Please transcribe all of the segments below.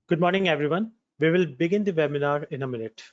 Good morning, everyone. We will begin the webinar in a minute.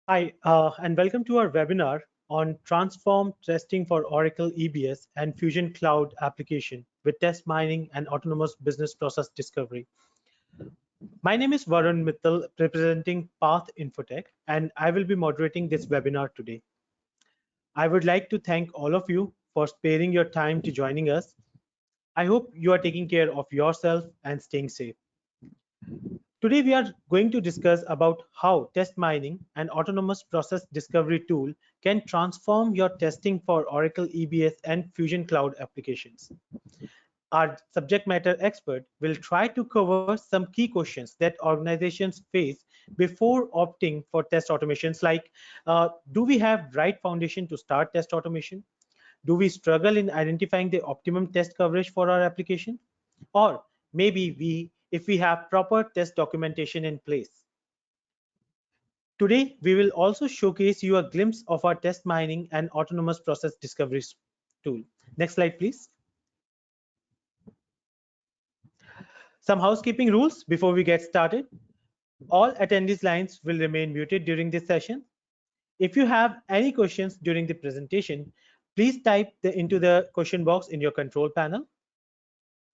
Hi, and welcome to our webinar on Transform Testing for Oracle EBS and Fusion Cloud application with test mining and autonomous business process discovery. My name is Varun Mittal, representing Path Infotech, and I will be moderating this webinar today. I would like to thank all of you for sparing your time to joining us. I hope you are taking care of yourself and staying safe. Today we are going to discuss about how test mining and autonomous process discovery tool can transform your testing for Oracle EBS and Fusion Cloud applications. Our subject matter expert will try to cover some key questions that organizations face before opting for test automations like, do we have right foundation to start test automation? Do we struggle in identifying the optimum test coverage for our application? Or maybe if we have proper test documentation in place. Today, we will also showcase you a glimpse of our test mining and autonomous process discovery tool. Next slide, please. Some housekeeping rules before we get started. All attendees lines will remain muted during this session. If you have any questions during the presentation, please type into the question box in your control panel.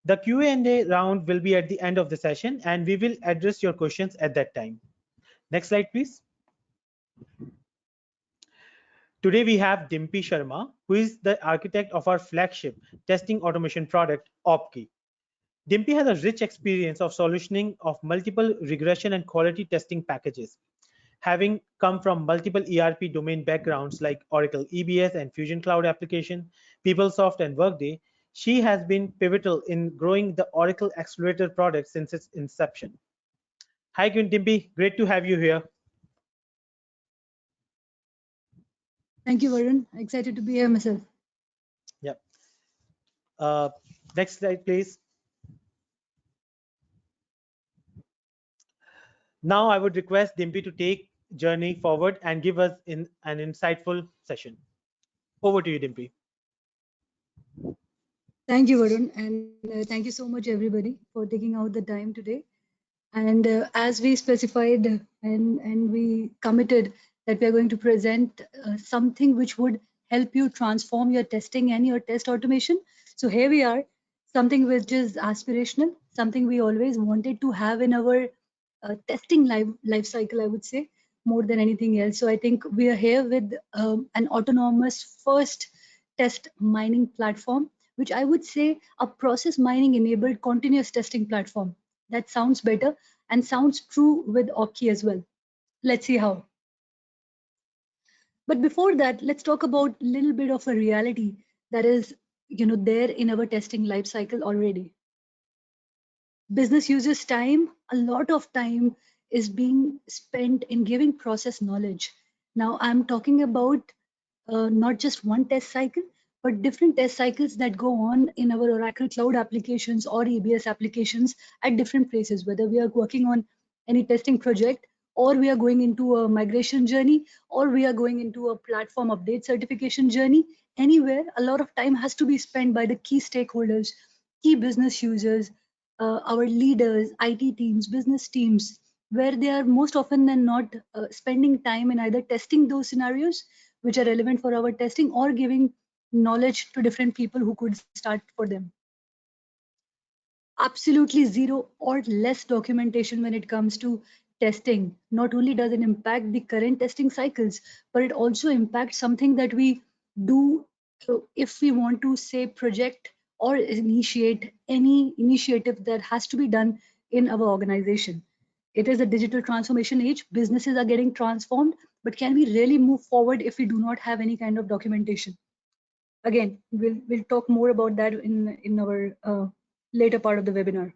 The Q&A round will be at the end of the session, and we will address your questions at that time. Next slide, please. Today we have Dimpy Sharma, who is the architect of our flagship testing automation product, Opkey. Dimpy has a rich experience of solutioning of multiple regression and quality testing packages. Having come from multiple ERP domain backgrounds like Oracle EBS and Fusion Cloud application, PeopleSoft and Workday, she has been pivotal in growing the Oracle Accelerator product since its inception. Hi, Dimpy. Great to have you here. Thank you, Varun. Excited to be here myself. Yep. Next slide, please. Now I would request Dimpy to take journey forward and give us an insightful session. Over to you, Dimpy. Thank you, Varun, and thank you so much, everybody, for taking out the time today. And as we specified and we committed that we are going to present something which would help you transform your testing and your test automation. So here we are, something which is aspirational, something we always wanted to have in our testing life cycle, I would say, more than anything else. So I think we are here with an autonomous first test mining platform, which I would say a process mining enabled continuous testing platform. That sounds better and sounds true with Opkey as well. Let's see how. But before that, let's talk about a little bit of a reality that is, there in our testing life cycle already. Business users' time, a lot of time is being spent in giving process knowledge. Now, I'm talking about not just one test cycle, but different test cycles that go on in our Oracle Cloud applications or EBS applications at different places, whether we are working on any testing project, or we are going into a migration journey, or we are going into a platform update certification journey. Anywhere, a lot of time has to be spent by the key stakeholders, key business users, our leaders, IT teams, business teams, where they are most often than not spending time in either testing those scenarios which are relevant for our testing, or giving knowledge to different people who could start for them. Absolutely zero or less documentation when it comes to testing. Not only does it impact the current testing cycles, but it also impacts something that we do. So if we want to say project or initiate any initiative that has to be done in our organization. It is a digital transformation age. Businesses are getting transformed, but can we really move forward if we do not have any kind of documentation? Again, we'll talk more about that in our later part of the webinar.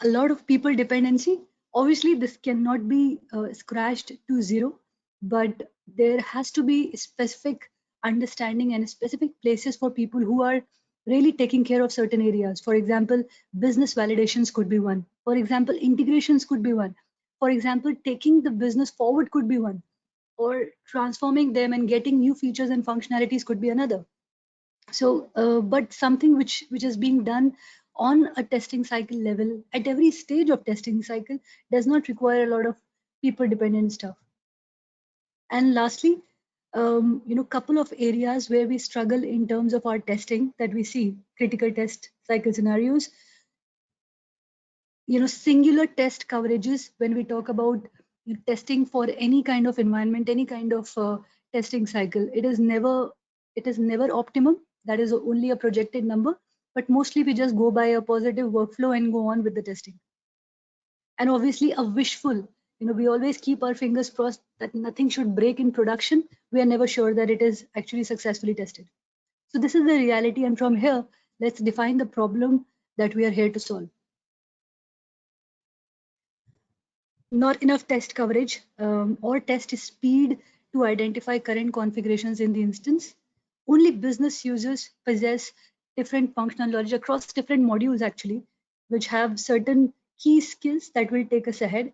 A lot of people dependency. Obviously, this cannot be scratched to zero, but there has to be specific understanding and specific places for people who are really taking care of certain areas. For example, business validations could be one. For example, integrations could be one. For example, taking the business forward could be one, or transforming them and getting new features and functionalities could be another. So but something which is being done on a testing cycle level at every stage of testing cycle does not require a lot of people dependent stuff. And lastly, couple of areas where we struggle in terms of our testing that we see: critical test cycle scenarios, singular test coverages. When we talk about testing for any kind of environment, any kind of testing cycle, it is never optimum. That is only a projected number, but mostly we just go by a positive workflow and go on with the testing. And obviously a wishful, we always keep our fingers crossed that nothing should break in production. We are never sure that it is actually successfully tested. So this is the reality, and from here, let's define the problem that we are here to solve. Not enough test coverage or test speed to identify current configurations in the instance. Only business users possess different functional knowledge across different modules, actually, which have certain key skills that will take us ahead.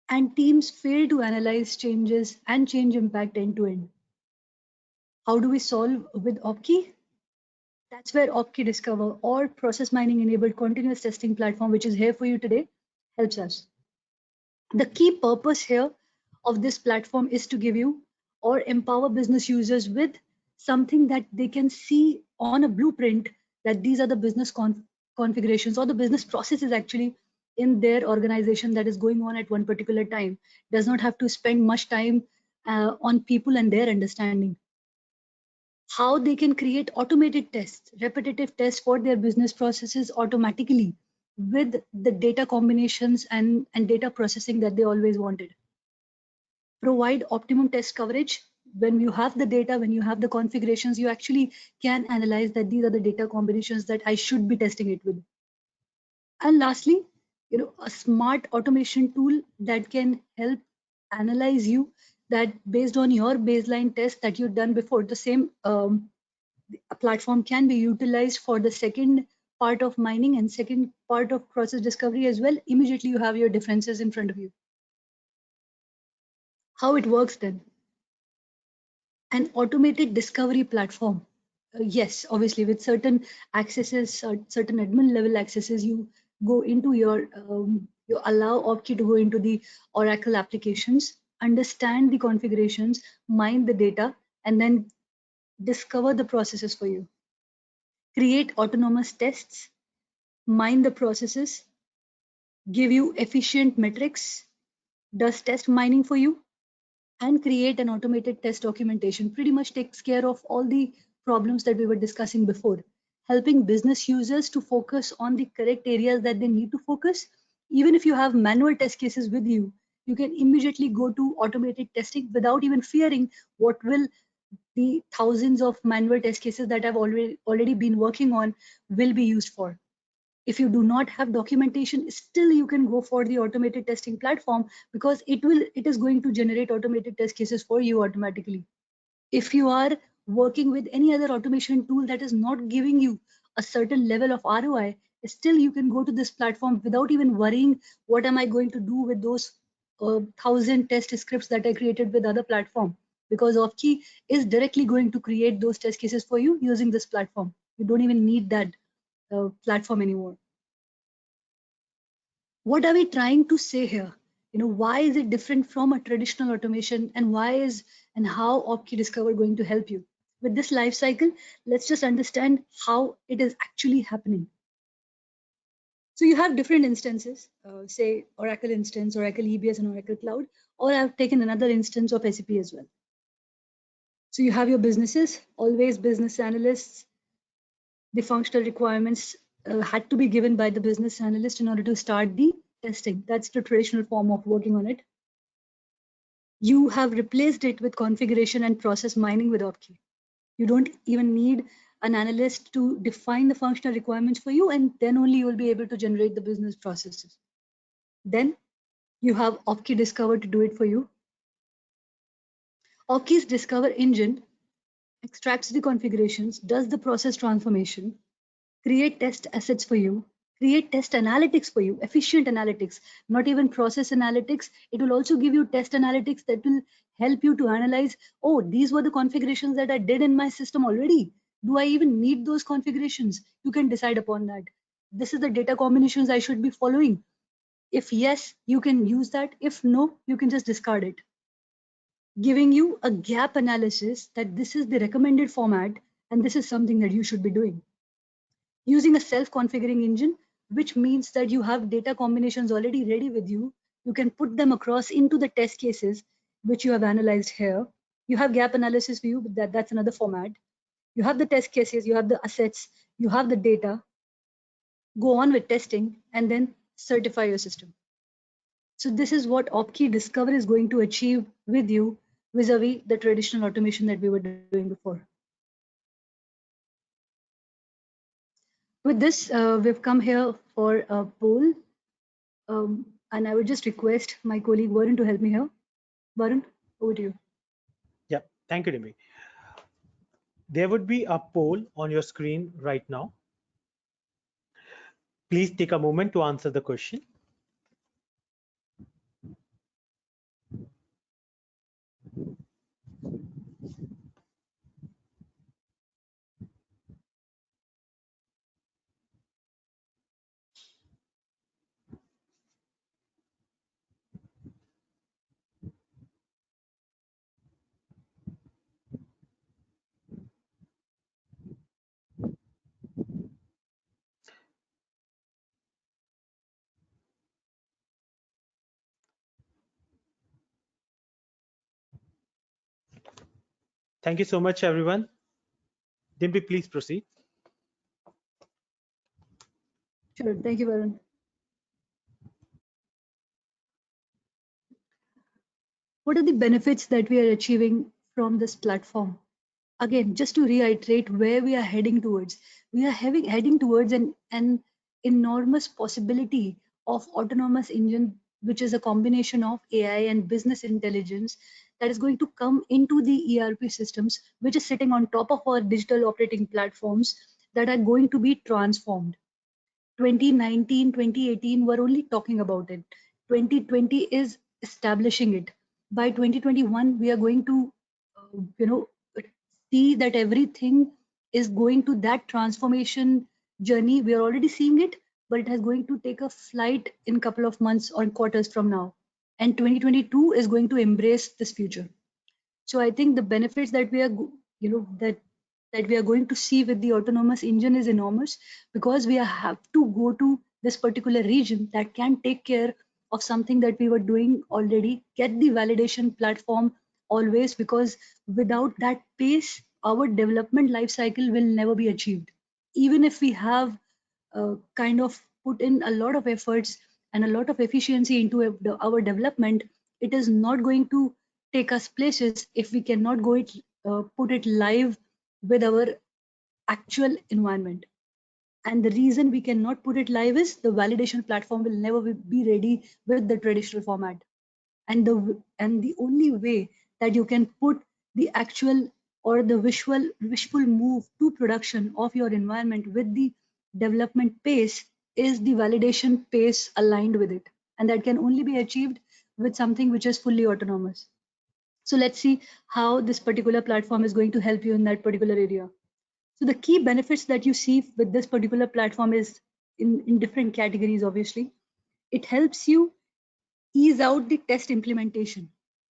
And teams fail to analyze changes and change impact end to end. How do we solve with Opkey? That's where Opkey Discover, or process mining enabled continuous testing platform, which is here for you today, helps us. The key purpose here of this platform is to give you or empower business users with something that they can see on a blueprint, that these are the business configurations or the business processes actually in their organization that is going on at one particular time. Does not have to spend much time on people and their understanding. How they can create automated tests, repetitive tests for their business processes automatically with the data combinations and data processing that they always wanted. Provide optimum test coverage. When you have the data, when you have the configurations, you actually can analyze that these are the data combinations that I should be testing it with. And lastly, a smart automation tool that can help analyze you, that based on your baseline test that you've done before, the same a platform can be utilized for the second part of mining and second part of process discovery as well. Immediately you have your differences in front of you. How it works then? An automated discovery platform. Yes, obviously with certain accesses, certain admin level accesses, you go into you allow Opkey to go into the Oracle applications, understand the configurations, mine the data, and then discover the processes for you. Create autonomous tests, mine the processes, give you efficient metrics, does test mining for you, and create an automated test documentation. Pretty much takes care of all the problems that we were discussing before, helping business users to focus on the correct areas that they need to focus. Even if you have manual test cases with you, you can immediately go to automated testing without even fearing what will the thousands of manual test cases that I've already been working on will be used for. If you do not have documentation, still you can go for the automated testing platform, because it is going to generate automated test cases for you automatically. If you are working with any other automation tool that is not giving you a certain level of ROI, still you can go to this platform without even worrying what am I going to do with those 1,000 test scripts that I created with other platform, because Opkey is directly going to create those test cases for you using this platform. You don't even need that platform anymore. What are we trying to say here? Why is it different from a traditional automation, and why is and how Opkey Discover going to help you with this life cycle? Let's just understand how it is actually happening. So you have different instances, say Oracle instance, Oracle EBS, and Oracle Cloud, or I've taken another instance of SAP as well. So you have your businesses, always business analysts. The functional requirements had to be given by the business analyst in order to start the testing. That's the traditional form of working on it. You have replaced it with configuration and process mining with Opkey. You don't even need an analyst to define the functional requirements for you, and then only you will be able to generate the business processes. Then you have Opkey Discover to do it for you. Opkey's Discover engine extracts the configurations, does the process transformation, create test assets for you, create test analytics for you, efficient analytics, not even process analytics. It will also give you test analytics that will help you to analyze, oh, these were the configurations that I did in my system already. Do I even need those configurations? You can decide upon that. This is the data combinations I should be following. If yes, you can use that. If no, you can just discard it. Giving you a gap analysis that this is the recommended format and this is something that you should be doing. Using a self-configuring engine, which means that you have data combinations already ready with you. You can put them across into the test cases, which you have analyzed here. You have gap analysis view, but that's another format. You have the test cases, you have the assets, you have the data. Go on with testing and then certify your system. So this is what Opkey Discover is going to achieve with you vis-a-vis the traditional automation that we were doing before. With this, we've come here for a poll. And I would just request my colleague Varun to help me here. Varun, over to you. Yeah, thank you, Dimi. There would be a poll on your screen right now. Please take a moment to answer the question. Thank you so much, everyone. Dimpi, please proceed. Sure, thank you, Varun. What are the benefits that we are achieving from this platform? Again, just to reiterate where we are heading towards, we are heading towards an enormous possibility of autonomous engine, which is a combination of AI and business intelligence that is going to come into the ERP systems, which is sitting on top of our digital operating platforms that are going to be transformed. 2019, 2018 were only talking about it. 2020 is establishing it. By 2021, we are going to, see that everything is going to that transformation journey. We are already seeing it, but it is going to take a flight in a couple of months or quarters from now. And 2022 is going to embrace this future. So I think the benefits that we are, that we are going to see with the autonomous engine is enormous, because we have to go to this particular region that can take care of something that we were doing already, get the validation platform always, because without that pace, our development life cycle will never be achieved. Even if we have kind of put in a lot of efforts and a lot of efficiency into our development, it is not going to take us places if we cannot put it live with our actual environment. And the reason we cannot put it live is the validation platform will never be ready with the traditional format. And the only way that you can put the actual or the wishful move to production of your environment with the development pace is the validation pace aligned with it. And that can only be achieved with something which is fully autonomous. So let's see how this particular platform is going to help you in that particular area. So the key benefits that you see with this particular platform is in different categories, obviously. It helps you ease out the test implementation.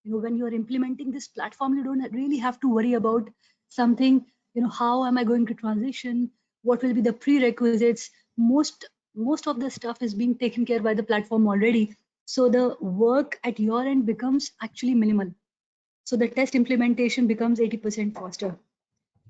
When you're implementing this platform, you don't really have to worry about something, how am I going to transition? What will be the prerequisites? Most of the stuff is being taken care by the platform already. So the work at your end becomes actually minimal. So the test implementation becomes 80% faster.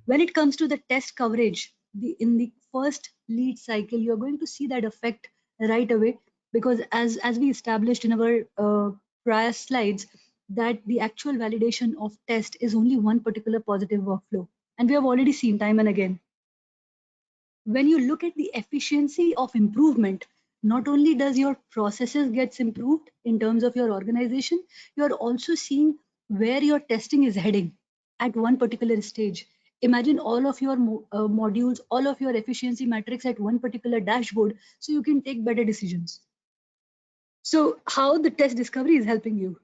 When it comes to the test coverage, in the first lead cycle, you're going to see that effect right away, because as we established in our prior slides, that the actual validation of test is only one particular positive workflow. And we have already seen time and again. When you look at the efficiency of improvement, not only does your processes gets improved in terms of your organization, you're also seeing where your testing is heading at one particular stage. Imagine all of your modules, all of your efficiency metrics at one particular dashboard, so you can take better decisions. So how the test discovery is helping you?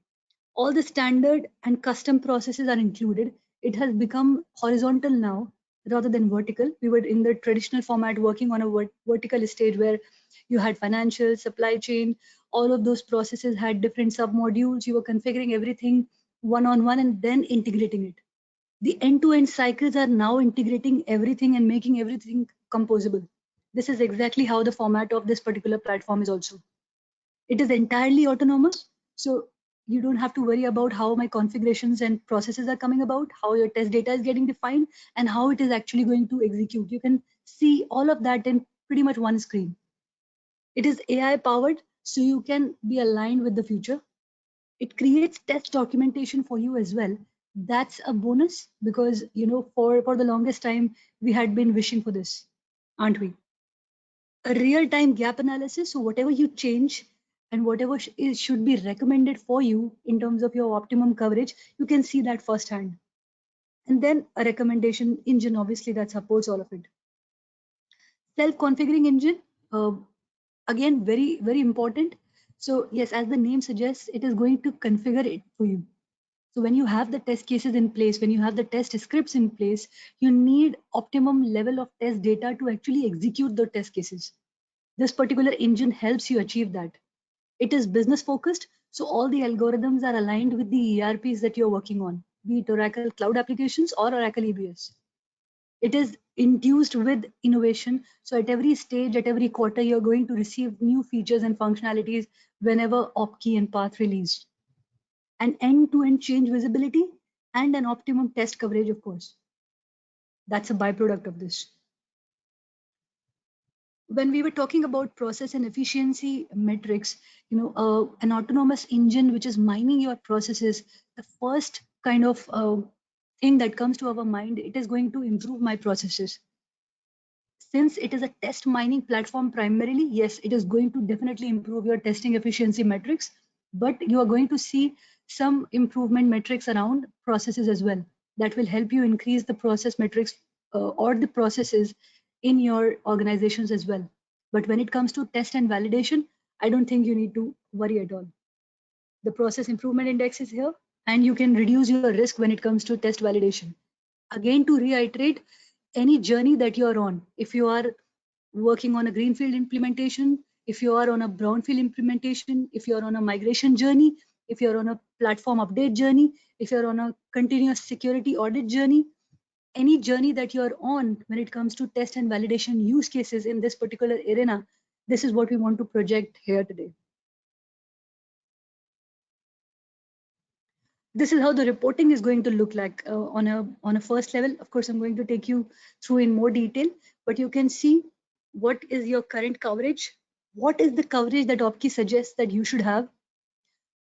All the standard and custom processes are included. It has become horizontal now rather than vertical. We were in the traditional format working on a vertical stage where you had financial, supply chain, all of those processes had different submodules. You were configuring everything one-on-one and then integrating it. The end-to-end cycles are now integrating everything and making everything composable. This is exactly how the format of this particular platform is also. It is entirely autonomous. So you don't have to worry about how my configurations and processes are coming about, how your test data is getting defined, and how it is actually going to execute. You can see all of that in pretty much one screen. It is AI powered, so you can be aligned with the future. It creates test documentation for you as well. That's a bonus, because for the longest time we had been wishing for this, aren't we? A real-time gap analysis. So whatever you change and whatever should be recommended for you in terms of your optimum coverage, you can see that firsthand. And then a recommendation engine, obviously, that supports all of it. Self-configuring engine, again, very, very important. So yes, as the name suggests, it is going to configure it for you. So when you have the test cases in place, when you have the test scripts in place, you need optimum level of test data to actually execute the test cases. This particular engine helps you achieve that. It is business focused, so all the algorithms are aligned with the ERPs that you're working on, be it Oracle Cloud Applications or Oracle EBS. It is induced with innovation. So at every stage, at every quarter, you're going to receive new features and functionalities whenever Opkey and Path release. An end-to-end change visibility and an optimum test coverage, of course. That's a byproduct of this. When we were talking about process and efficiency metrics, an autonomous engine which is mining your processes, the first kind of thing that comes to our mind, it is going to improve my processes. Since it is a test mining platform primarily, yes, it is going to definitely improve your testing efficiency metrics, but you are going to see some improvement metrics around processes as well that will help you increase the process metrics or the processes in your organizations as well. But when it comes to test and validation, I don't think you need to worry at all. The process improvement index is here, and you can reduce your risk when it comes to test validation. Again, to reiterate, any journey that you're on, if you are working on a greenfield implementation, if you are on a brownfield implementation, if you're on a migration journey, if you're on a platform update journey, if you're on a continuous security audit journey, any journey that you're on when it comes to test and validation use cases in this particular arena, this is what we want to project here today. This is how the reporting is going to look like on a first level. Of course, I'm going to take you through in more detail, but you can see what is your current coverage, what is the coverage that Opkey suggests that you should have,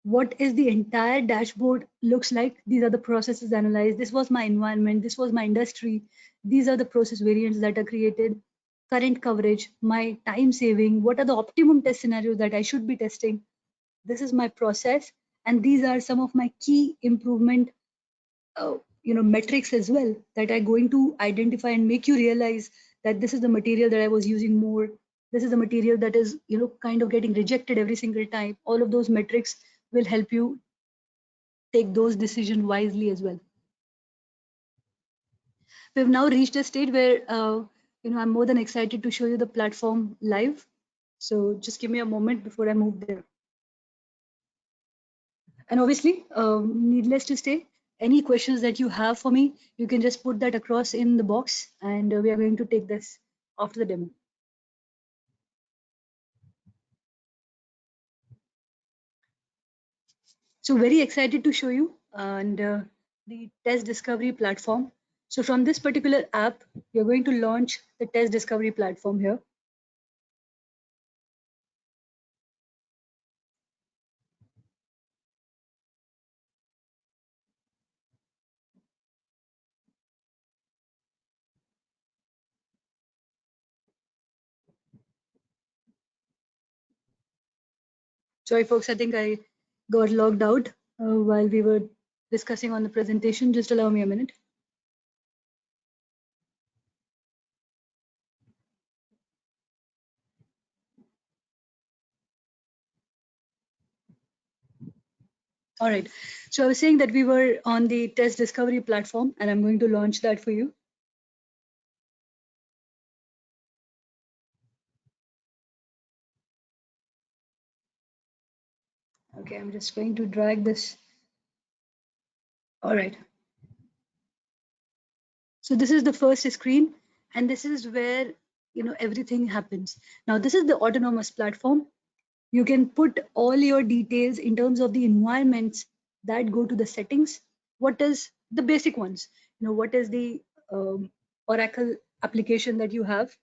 what is the entire dashboard looks like. These are the processes analyzed. This was my environment. This was my industry. These are the process variants that are created. Current coverage, my time saving, what are the optimum test scenarios that I should be testing. This is my process. And these are some of my key improvement metrics as well that are going to identify and make you realize that this is the material that I was using more. This is the material that is, kind of getting rejected every single time. All of those metrics will help you take those decisions wisely as well. We've now reached a stage where, I'm more than excited to show you the platform live. So just give me a moment before I move there. And obviously, needless to say, any questions that you have for me, you can just put that across in the box, and we are going to take this after the demo. So very excited to show you and the test discovery platform. So from this particular app, you're going to launch the test discovery platform here. Sorry, folks, I think I got logged out while we were discussing on the presentation. Just allow me a minute. All right. So I was saying that we were on the test discovery platform, and I'm going to launch that for you. Okay, I'm just going to drag this. All right. So this is the first screen, and this is where everything happens. Now this is the autonomous platform. You can put all your details in terms of the environments that go to the settings. What is the basic ones? What is the Oracle application that you have?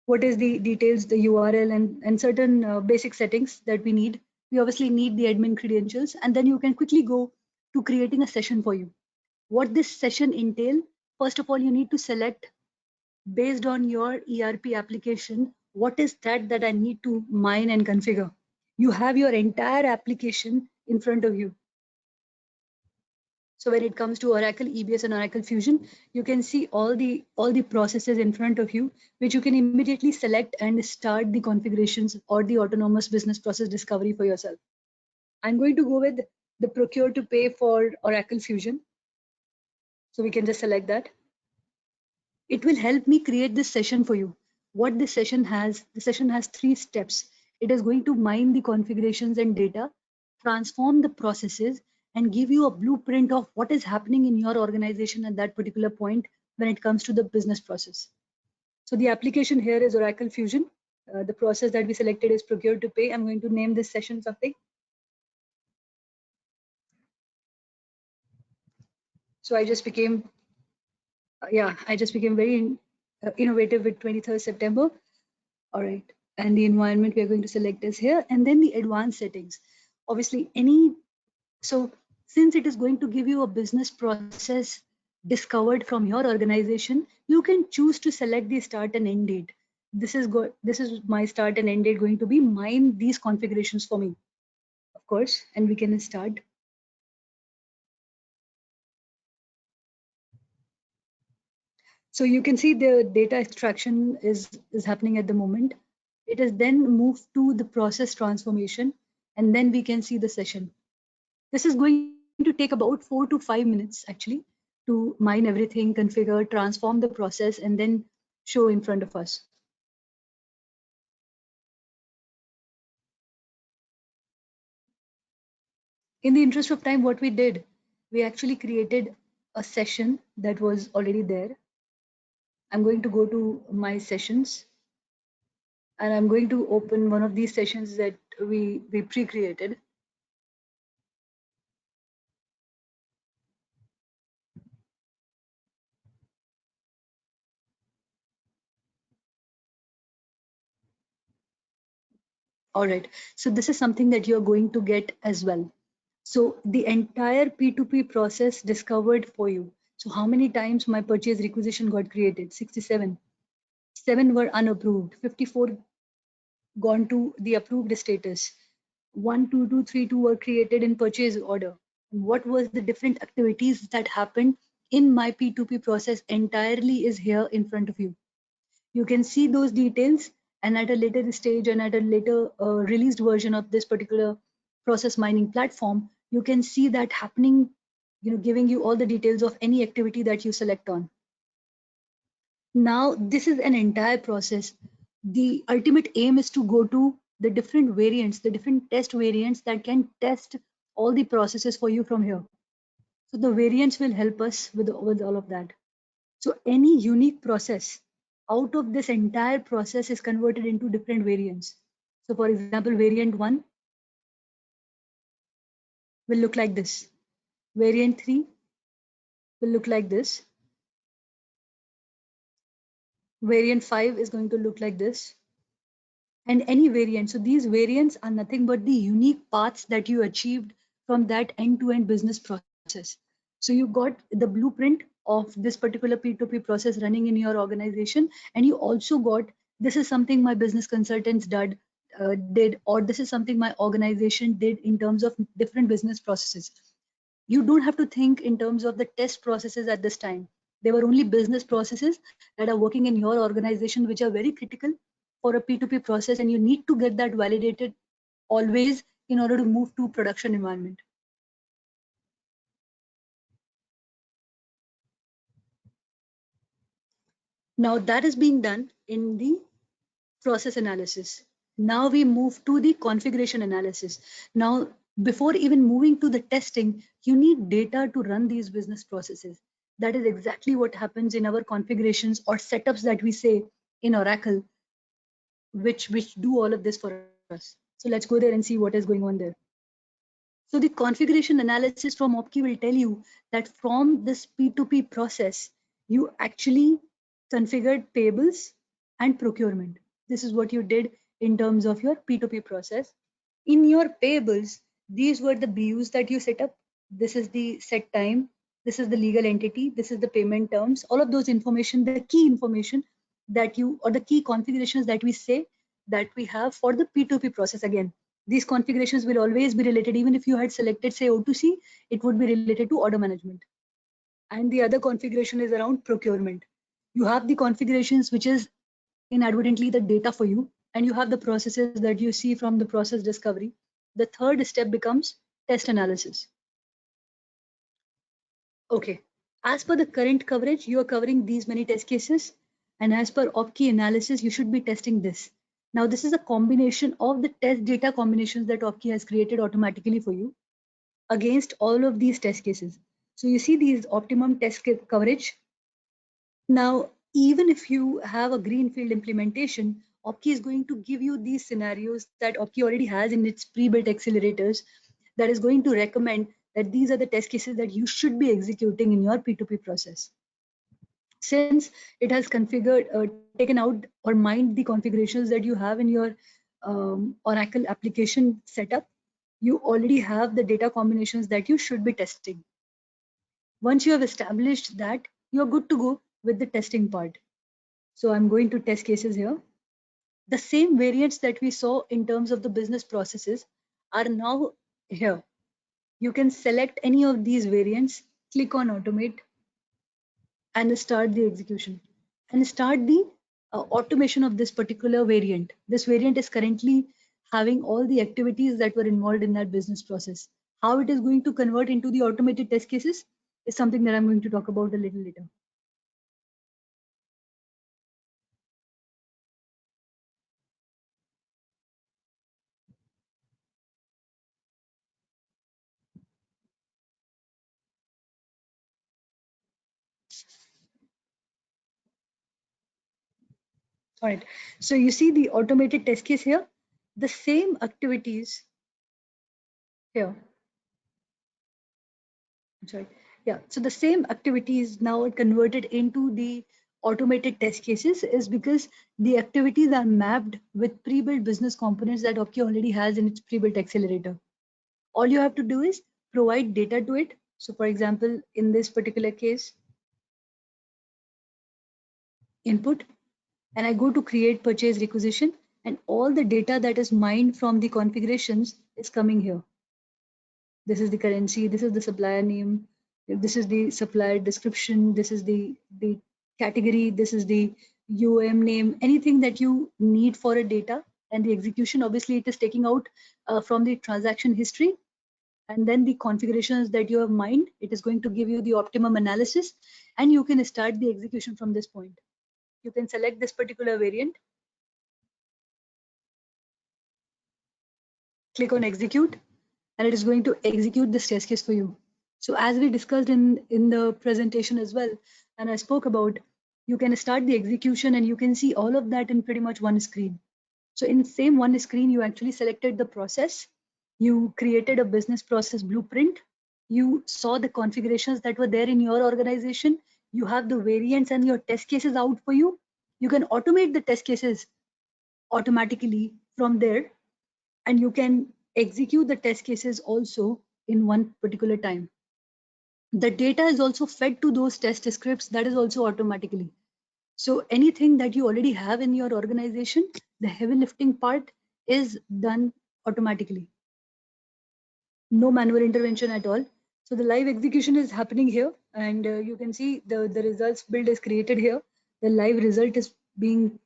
What is the details, the URL, and certain basic settings that we need. We obviously need the admin credentials, and then you can quickly go to creating a session for you. What this session entail? First of all, you need to select based on your ERP application, what is that I need to mine and configure. You have your entire application in front of you. So when it comes to Oracle EBS and Oracle Fusion, you can see all the processes in front of you, which you can immediately select and start the configurations or the autonomous business process discovery for yourself. I'm going to go with the procure to pay for Oracle Fusion. So we can just select that. It will help me create this session for you. What this session has, the session has 3 steps. It is going to mine the configurations and data, transform the processes, and give you a blueprint of what is happening in your organization at that particular point when it comes to the business process. So the application here is Oracle Fusion. The process that we selected is procure to pay. I'm going to name this session something. So I just became very innovative with 23rd September. All right. And the environment we are going to select is here. And then the advanced settings. Obviously, so since it is going to give you a business process discovered from your organization, you can choose to select the start and end date. This is my start and end date going to be mine these configurations for me, of course, and we can start. So you can see the data extraction is happening at the moment. It is then moved to the process transformation, and then we can see the session. This is going to take about 4 to 5 minutes actually to mine everything, configure, transform the process, and then show in front of us. In the interest of time, what we did, we actually created a session that was already there. I'm going to go to my sessions, and I'm going to open one of these sessions that we pre-created. All right, so this is something that you're going to get as well. So the entire P2P process discovered for you. So how many times my purchase requisition got created? 67. 7 were unapproved. 54 gone to the approved status. 1, 2, 2, 3, 2 were created in purchase order. what was the different activities that happened in my P2P process entirely is here in front of you. You can see those details, and at a later stage and at a later released version of this particular process mining platform, you can see that happening, giving you all the details of any activity that you select on. Now, this is an entire process. The ultimate aim is to go to the different variants, the different test variants that can test all the processes for you from here. So the variants will help us with all of that. So any unique process out of this entire process is converted into different variants. So for example, variant 1 will look like this. Variant 3 will look like this. Variant 5 is going to look like this. And any variant. So these variants are nothing but the unique paths that you achieved from that end-to-end business process. So you got the blueprint of this particular P2P process running in your organization, and you also got, this is something my business consultants did, or this is something my organization did in terms of different business processes. You don't have to think in terms of the test processes at this time. They were only business processes that are working in your organization, which are very critical for a P2P process, and you need to get that validated always in order to move to production environment. Now that is being done in the process analysis. Now we move to the configuration analysis. Now, before even moving to the testing, you need data to run these business processes. That is exactly what happens in our configurations or setups that we say in Oracle, which do all of this for us. So let's go there and see what is going on there. So the configuration analysis from Opkey will tell you that from this P2P process, you actually configured payables and procurement. This is what you did in terms of your P2P process. In your payables, these were the BUs that you set up. This is the set time. This is the legal entity. This is the payment terms. All of those information, the key information that you, or the key configurations that we say that we have for the P2P process. Again, these configurations will always be related. Even if you had selected, say, O2C, it would be related to order management. And the other configuration is around procurement. You have the configurations, which is inadvertently the data for you, and you have the processes that you see from the process discovery. The third step becomes test analysis. Okay, as per the current coverage, you are covering these many test cases, and as per Opkey analysis, you should be testing this. Now, this is a combination of the test data combinations that Opkey has created automatically for you against all of these test cases. So you see these optimum test coverage. Now, even if you have a greenfield implementation, Opkey is going to give you these scenarios that Opkey already has in its pre-built accelerators that is going to recommend that these are the test cases that you should be executing in your P2P process. Since it has configured, taken out or mined the configurations that you have in your Oracle application setup, you already have the data combinations that you should be testing. Once you have established that, you're good to go with the testing part. So I'm going to test cases here. The same variants that we saw in terms of the business processes are now here. You can select any of these variants, click on automate, and start the execution and start the automation of this particular variant. This variant is currently having all the activities that were involved in that business process. How it is going to convert into the automated test cases is something that I'm going to talk about a little later. All right. So you see the automated test case here, the same activities here. I'm sorry. Yeah. So the same activities now converted into the automated test cases is because the activities are mapped with pre-built business components that Opkey already has in its pre-built accelerator. All you have to do is provide data to it. So for example, in this particular case, input, and I go to create purchase requisition, and all the data that is mined from the configurations is coming here. This is the currency, this is the supplier name, this is the supplier description, this is the category, this is the UOM name, anything that you need for a data. And the execution, obviously it is taking out from the transaction history, and then the configurations that you have mined, it is going to give you the optimum analysis, and you can start the execution from this point. You can select this particular variant, click on execute, and it is going to execute this test case for you. So as we discussed in the presentation as well, and I spoke about, you can start the execution and you can see all of that in pretty much one screen. So in the same one screen, you actually selected the process, you created a business process blueprint, you saw the configurations that were there in your organization, you have the variants and your test cases out for you. You can automate the test cases automatically from there, and you can execute the test cases also in one particular time. The data is also fed to those test scripts, that is also automatically. So anything that you already have in your organization, the heavy lifting part is done automatically. No manual intervention at all. So the live execution is happening here, and you can see the results build is created here. The live result is being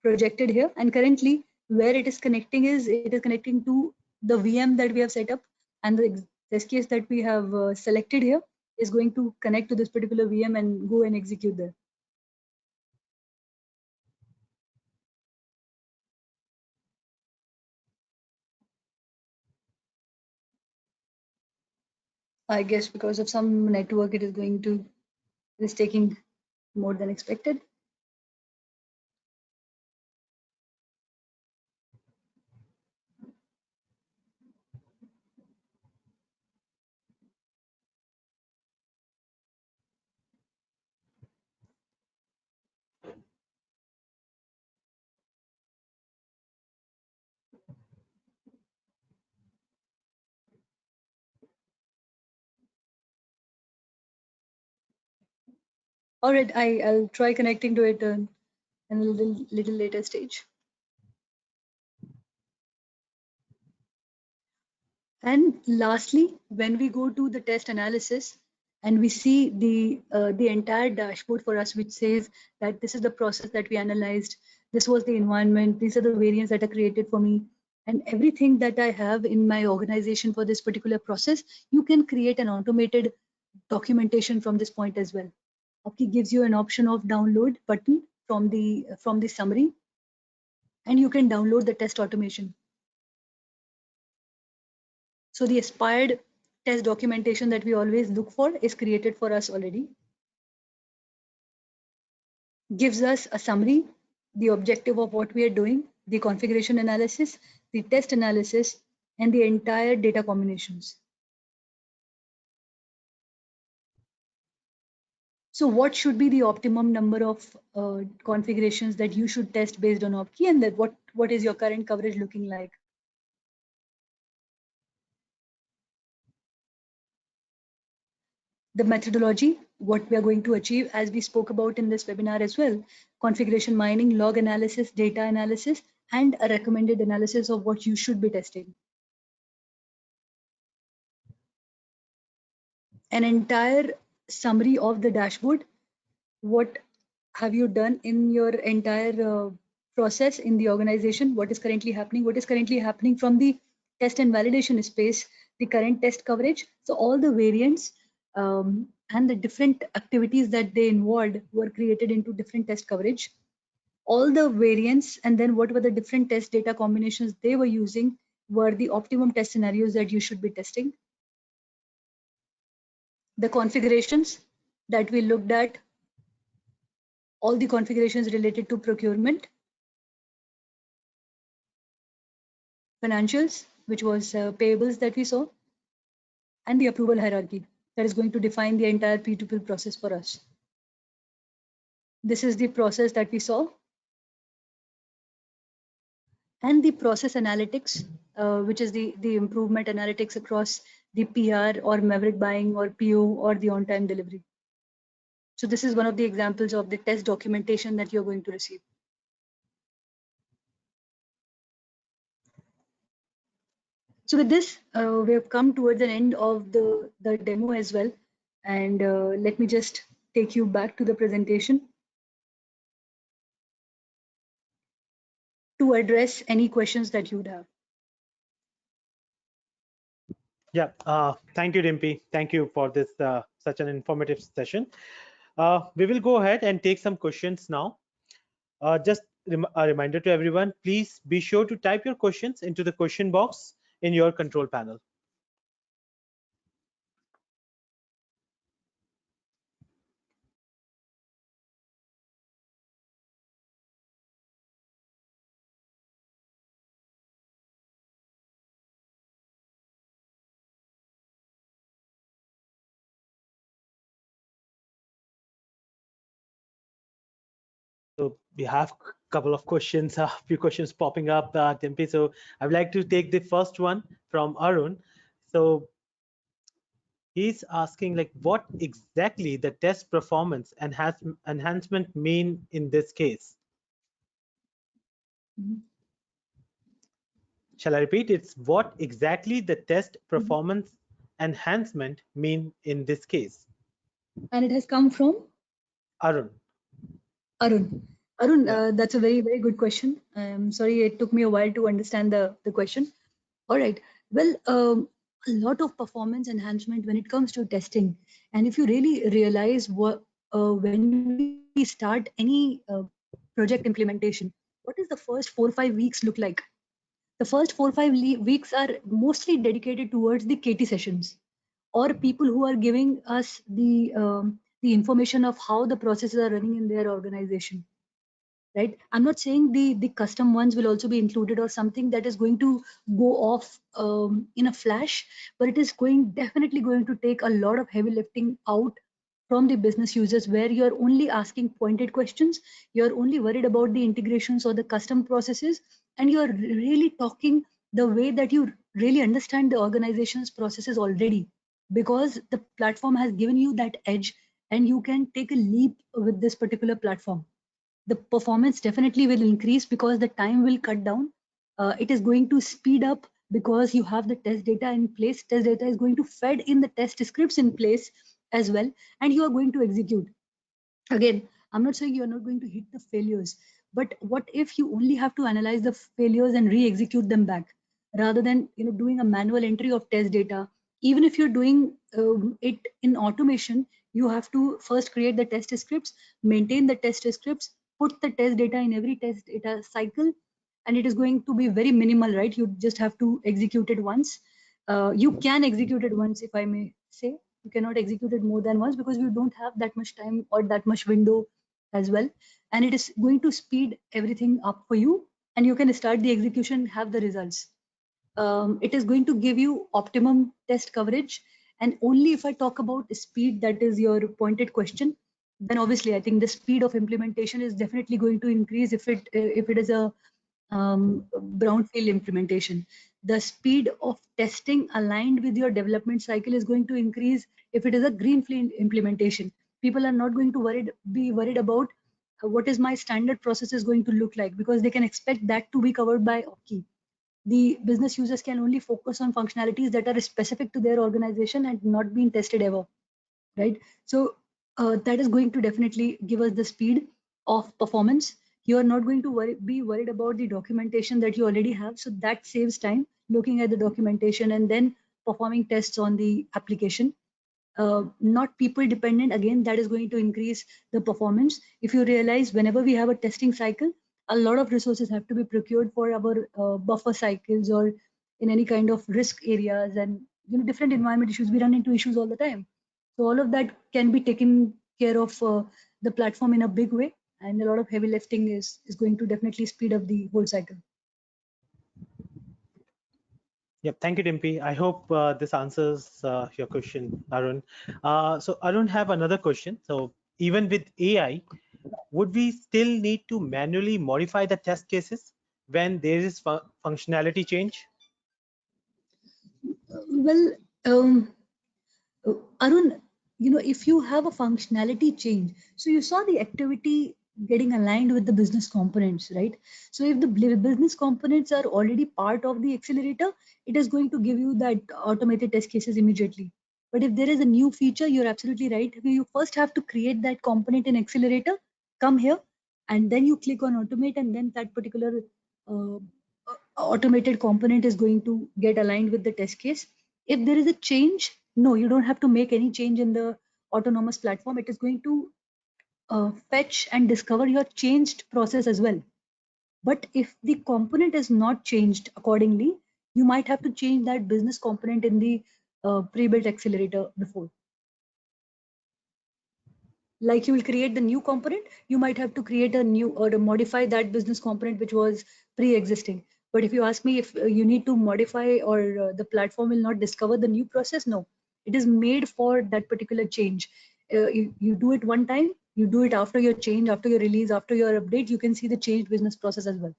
projected here, and currently where it is connecting is, it is connecting to the VM that we have set up, and the test case that we have selected here is going to connect to this particular VM and go and execute there. I guess because of some network, it is taking more than expected. All right, I'll try connecting to it in a little later stage. And lastly, when we go to the test analysis and we see the entire dashboard for us, which says that this is the process that we analyzed, this was the environment, these are the variants that are created for me, and everything that I have in my organization for this particular process, you can create an automated documentation from this point as well. Opkey gives you an option of download button from the summary, and you can download the test automation. So the aspired test documentation that we always look for is created for us already. Gives us a summary, the objective of what we are doing, the configuration analysis, the test analysis, and the entire data combinations. So what should be the optimum number of configurations that you should test based on Opkey, and that what is your current coverage looking like? The methodology, what we are going to achieve, as we spoke about in this webinar as well, configuration mining, log analysis, data analysis, and a recommended analysis of what you should be testing. An entire summary of the dashboard. What have you done in your entire process in the organization? What is currently happening? What is currently happening from the test and validation space, the current test coverage? So all the variants and the different activities that they involved were created into different test coverage. All the variants, and then what were the different test data combinations they were using, were the optimum test scenarios that you should be testing. The configurations that we looked at, all the configurations related to procurement, financials, which was payables that we saw, and the approval hierarchy that is going to define the entire P2P process for us. This is the process that we saw. And the process analytics, which is the improvement analytics across the PR or maverick buying or PO or the on-time delivery. So this is one of the examples of the test documentation that you're going to receive. So with this, we have come towards an end of the demo as well. And let me just take you back to the presentation to address any questions that you'd have. Yeah, thank you, Dimpy. Thank you for this such an informative session. We will go ahead and take some questions now. Just a reminder to everyone, please be sure to type your questions into the question box in your control panel. So we have a couple of questions, a few questions popping up, Dimpy. So I'd like to take the first one from Arun. So he's asking, like, what exactly the test performance enhancement mean in this case? Mhm. Shall I repeat? It's what exactly the test Mhm. performance enhancement mean in this case? And it has come from Arun. Arun. Arun, Yeah. that's a very, very good question. I'm sorry it took me a while to understand the question. All right. Well, a lot of performance enhancement when it comes to testing. And if you really realize when we start any project implementation, what is the first 4 or 5 weeks look like? The first 4 or 5 weeks are mostly dedicated towards the KT sessions or people who are giving us the information of how the processes are running in their organization, right? I'm not saying the custom ones will also be included or something that is going to go off in a flash, but it is going definitely going to take a lot of heavy lifting out from the business users, where you're only asking pointed questions, you're only worried about the integrations or the custom processes, and you're really talking the way that you really understand the organization's processes already, because the platform has given you that edge and you can take a leap with this particular platform. The performance definitely will increase because the time will cut down. It is going to speed up because you have the test data in place. Test data is going to fed in the test scripts in place as well, and you are going to execute. Again, I'm not saying you're not going to hit the failures, but what if you only have to analyze the failures and re-execute them back, rather than doing a manual entry of test data? Even if you're doing it in automation, you have to first create the test scripts, maintain the test scripts, put the test data in every test data cycle, and it is going to be very minimal, right? You just have to execute it once. You can execute it once, if I may say. You cannot execute it more than once because you don't have that much time or that much window as well. And it is going to speed everything up for you, and you can start the execution, have the results. It is going to give you optimum test coverage. And only if I talk about speed, that is your pointed question, then obviously I think the speed of implementation is definitely going to increase if it is a brownfield implementation. The speed of testing aligned with your development cycle is going to increase if it is a greenfield implementation. People are not going to be worried about what is my standard process is going to look like, because they can expect that to be covered by Opkey. The business users can only focus on functionalities that are specific to their organization and not being tested ever, right? So that is going to definitely give us the speed of performance. You are not going to be worried about the documentation that you already have, so that saves time looking at the documentation and then performing tests on the application. Not people dependent, again, that is going to increase the performance. If you realize, whenever we have a testing cycle, a lot of resources have to be procured for our buffer cycles or in any kind of risk areas, and different environment issues. We run into issues all the time, so all of that can be taken care of the platform in a big way, and a lot of heavy lifting is going to definitely speed up the whole cycle. Yep, thank you, Dimpy. I hope this answers your question, Arun. So Arun have another question. So even with AI, would we still need to manually modify the test cases when there is functionality change? Well, um, Arun, if you have a functionality change, so you saw the activity getting aligned with the business components, right? So if the business components are already part of the accelerator, it is going to give you that automated test cases immediately. But if there is a new feature, you're absolutely right. You first have to create that component in accelerator, come here, and then you click on automate, and then that particular uh, automated component is going to get aligned with the test case. If there is a change, no, you don't have to make any change in the autonomous platform. It is going to fetch and discover your changed process as well. But if the component is not changed accordingly, you might have to change that business component in the pre-built accelerator before. Like you will create the new component, you might have to create a new or to modify that business component which was pre-existing. But if you ask me if you need to modify or the platform will not discover the new process, no, it is made for that particular change. You do it one time, you do it after your change, after your release, after your update, you can see the changed business process as well.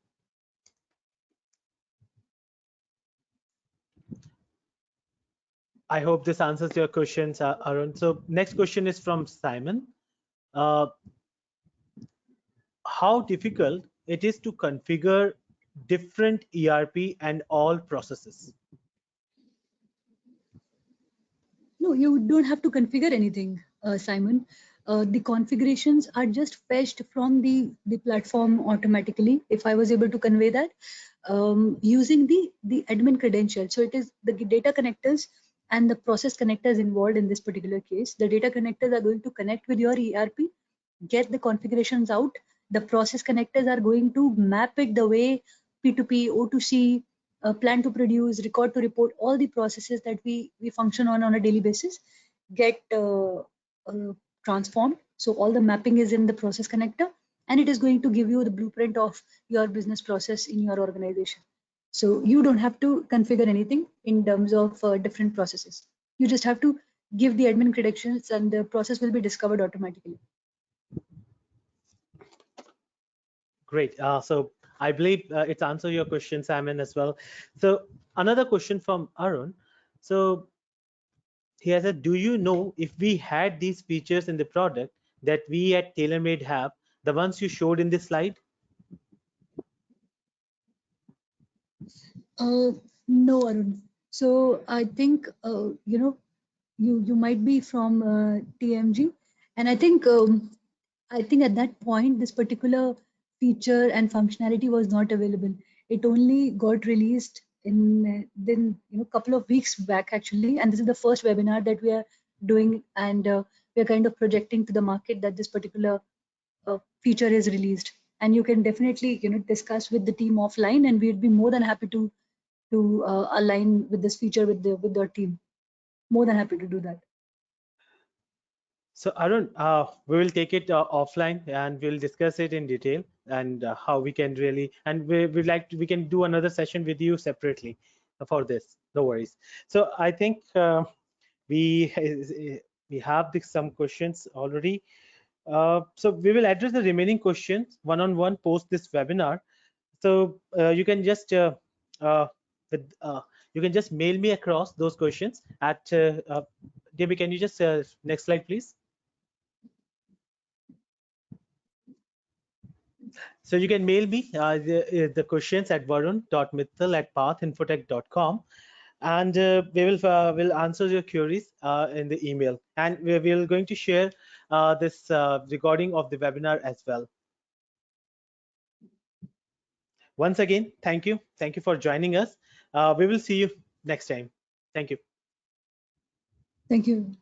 I hope this answers your questions, Arun. So next question is from Simon. Uh, how difficult it is to configure different ERP and all processes? No, you don't have to configure anything, Simon. The configurations are just fetched from the platform automatically, if I was able to convey that, using the admin credential. So it is the data connectors and the process connectors involved in this particular case. The data connectors are going to connect with your ERP, get the configurations out. The process connectors are going to map it the way P2P, O2C, plan to produce, record to report, all the processes that we function on a daily basis get transformed. So all the mapping is in the process connector, and it is going to give you the blueprint of your business process in your organization. So you don't have to configure anything in terms of different processes. You just have to give the admin credentials, and the process will be discovered automatically. Great. So I believe it's answered your question, Simon, as well. So another question from Arun. So he has said, do you know if we had these features in the product that we at TaylorMade have, the ones you showed in this slide? No, Arun. So I think you might be from TMG, and I think at that point this particular feature and functionality was not available. It only got released in then couple of weeks back actually, and this is the first webinar that we are doing, and we are kind of projecting to the market that this particular feature is released. And you can definitely discuss with the team offline, and we'd be more than happy to align with this feature with the team. More than happy to do that. So Arun, we will take it offline and we'll discuss it in detail and how we can really, and we can do another session with you separately for this. No worries. So I think we we have some questions already. So we will address the remaining questions one-on-one post this webinar. So you can just with, you can just mail me across those questions at Debbie. Can you just next slide, please? So you can mail me the questions at varun.mittal@pathinfotech.com, and will answer your queries in the email. And we're going to share this recording of the webinar as well. Once again, thank you. Thank you for joining us. We will see you next time. Thank you. Thank you.